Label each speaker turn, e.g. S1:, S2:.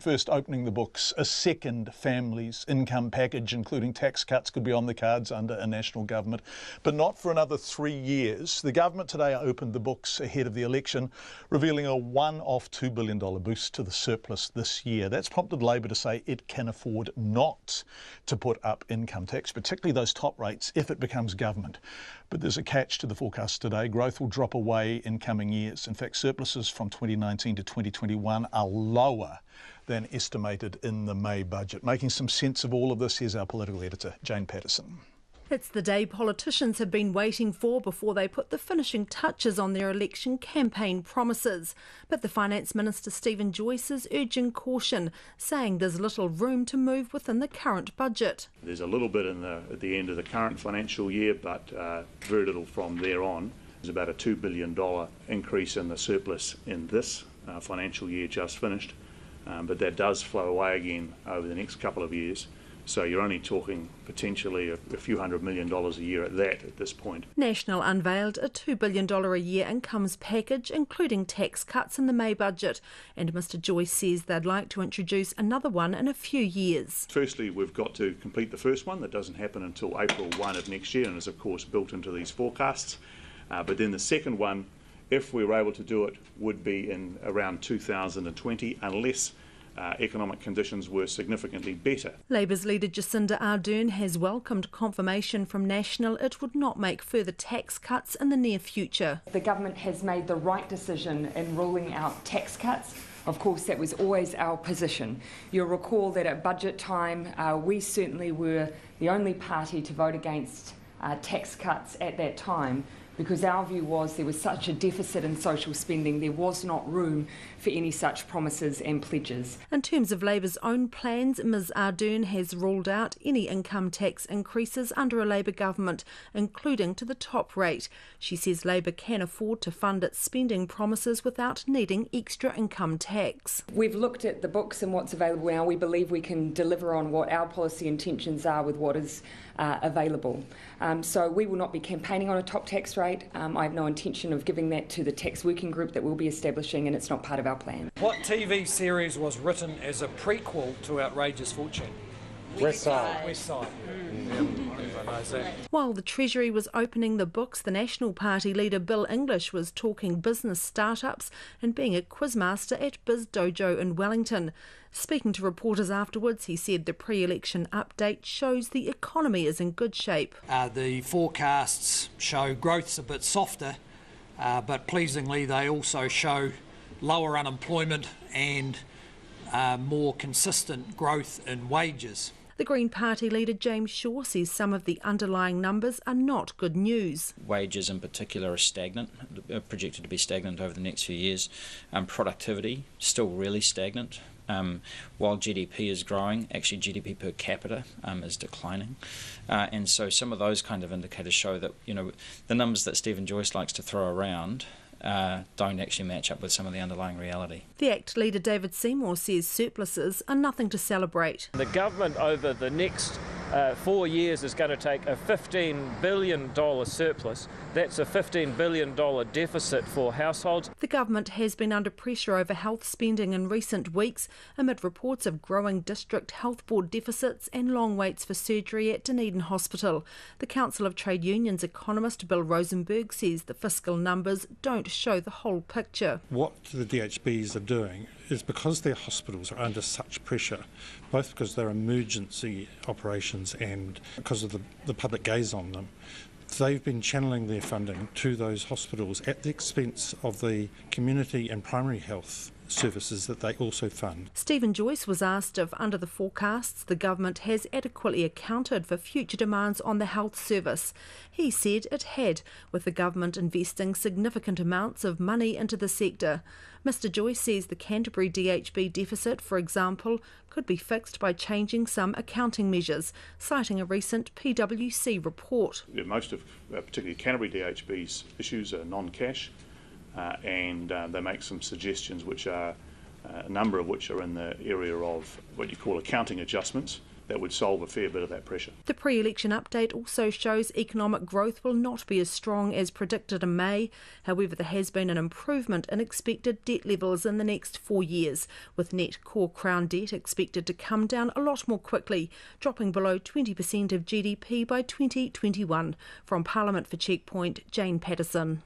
S1: First opening the books, a second family's income package, including tax cuts, could be on the cards under a national government, but not for another 3 years. The government today opened the books ahead of the election, revealing a one-off $2 billion boost to the surplus this year. That's prompted Labor to say it can afford not to put up income tax, particularly those top rates, if it becomes government. But there's a catch to the forecast today. Growth will drop away in coming years. In fact, surpluses from 2019 to 2021 are lower than estimated in the May budget. Making some sense of all of this, here's our political editor, Jane Patterson.
S2: It's the day politicians have been waiting for before they put the finishing touches on their election campaign promises. But the Finance Minister, Stephen Joyce, is urging caution, saying there's little room to move within the current budget.
S3: There's a little bit at the end of the current financial year, but very little from there on. There's about a $2 billion increase in the surplus in this financial year just finished. But that does flow away again over the next couple of years. So you're only talking potentially a few $100 million a year at this point.
S2: National unveiled a $2 billion a year incomes package, including tax cuts in the May budget. And Mr Joyce says they'd like to introduce another one in a few years.
S3: Firstly, we've got to complete the first one. That doesn't happen until April 1 of next year and is, of course, built into these forecasts. But then the second one, if we were able to do it, would be in around 2020, unless economic conditions were significantly better.
S2: Labour's leader Jacinda Ardern has welcomed confirmation from National it would not make further tax cuts in the near future.
S4: The government has made the right decision in ruling out tax cuts. Of course, that was always our position. You'll recall that at budget time, we certainly were the only party to vote against tax cuts at that time, because our view was there was such a deficit in social spending, there was not room for any such promises and pledges.
S2: In terms of Labour's own plans, Ms Ardern has ruled out any income tax increases under a Labour government, including to the top rate. She says Labour can afford to fund its spending promises without needing extra income tax.
S4: We've looked at the books and what's available now. We believe we can deliver on what our policy intentions are with what is available. So we will not be campaigning on a top tax rate. I have no intention of giving that to the tax working group that we'll be establishing, and it's not part of our plan.
S5: What TV series was written as a prequel to Outrageous Fortune?
S6: West Side.
S5: West Side.
S2: While the Treasury was opening the books, the National Party leader Bill English was talking business startups and being a quizmaster at Biz Dojo in Wellington. Speaking to reporters afterwards, he said the pre-election update shows the economy is in good shape.
S5: The forecasts show growth's a bit softer, but pleasingly they also show lower unemployment and more consistent growth in wages.
S2: The Green Party leader James Shaw says some of the underlying numbers are not good news.
S7: Wages in particular are stagnant, projected to be stagnant over the next few years. Productivity, still really stagnant. While GDP is growing, actually GDP per capita is declining. And so some of those kind of indicators show that, the numbers that Stephen Joyce likes to throw around don't actually match up with some of the underlying reality.
S2: The ACT leader David Seymour says surpluses are nothing to celebrate.
S6: The government over the next 4 years is going to take a $15 billion surplus. That's a $15 billion deficit for households.
S2: The government has been under pressure over health spending in recent weeks amid reports of growing district health board deficits and long waits for surgery at Dunedin Hospital. The Council of Trade Unions economist Bill Rosenberg says the fiscal numbers don't show the whole picture.
S8: What the DHBs are doing is, because their hospitals are under such pressure, both because they're emergency operations and because of the public gaze on them, they've been channeling their funding to those hospitals at the expense of the community and primary health services that they also fund.
S2: Stephen Joyce was asked if, under the forecasts, the government has adequately accounted for future demands on the health service. He said it had, with the government investing significant amounts of money into the sector. Mr Joyce says the Canterbury DHB deficit, for example, could be fixed by changing some accounting measures, citing a recent PwC report.
S3: Most of particularly Canterbury DHB's issues are non-cash. And they make some suggestions which are, a number of which are in the area of what you call accounting adjustments, that would solve a fair bit of that pressure.
S2: The pre-election update also shows economic growth will not be as strong as predicted in May. However, there has been an improvement in expected debt levels in the next 4 years, with net core Crown debt expected to come down a lot more quickly, dropping below 20% of GDP by 2021. From Parliament for Checkpoint, Jane Patterson.